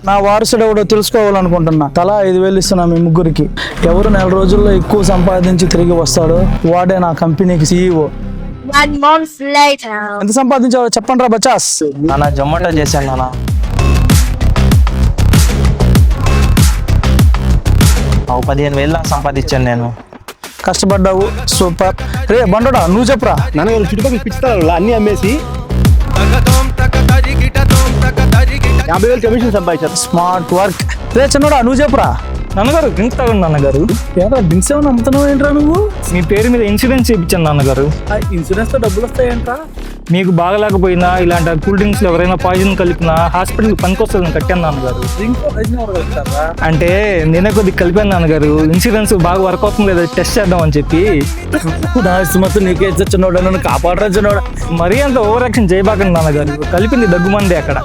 నా వారసుడు ఎవడో తెలుసుకోవాలనుకుంటున్నా. తలా 5,000 ఇస్తున్నా మీ ముగ్గురికి. ఎవరు నెల రోజుల్లో ఎక్కువ సంపాదించి తిరిగి వస్తాడో వాడే నా కంపెనీకి CEO. 1 month later. ఎంత సంపాదించావో చెప్పండి రా బచాస్. నాన్న జొమాటో చేశాను నాన్న. ఓ 15,000 సంపాదించాను నేను. కష్టపడ్డావు, సూపర్. రే బండోడా నువ్వు చెప్పరా. నాన్నగారు చుట్టుపక్కల పిచ్చిస్తారు అన్ని అమ్మేసి 50,000 కమిషన్ సంపాదించారు. Smart work. రే చిన్నోడా నువ్వు చెప్పరా. నాన్నగారు డ్రింక్ తాగండి నాన్నగారు. ఏదో డ్రింక్స్ ఏమైనా అమ్ముతున్నావు ఏంట్రా నువ్వు? మీ పేరు మీద ఇన్సూరెన్స్ చేయించాను నాన్నగారు. ఇన్సూరెన్స్ తో డబ్బులు వస్తాయంట్రా? మీకు బాగలేకపోయినా ఇలాంటి కూల్ డ్రింక్స్ లో ఎవరైనా పాయిజన్ కలిపినా హాస్పిటల్ పనికొస్తుందని కట్టాను నాన్నగారు. అంటే నేనే కొద్దిగా కలిపాను నాన్నగారు. ఇన్సూరెన్స్ బాగా వర్క్ అవుతుంది లేదా టెస్ట్ చేద్దాం అని చెప్పి. నా మొత్తం నీకే చిన్నోడా, నన్ను కాపాడరా చిన్నోడా. మరీ అంత ఓవర్ యాక్షన్ చేయబాకండి నాన్నగారు. కలిపింది దగ్గుమంది అక్కడ.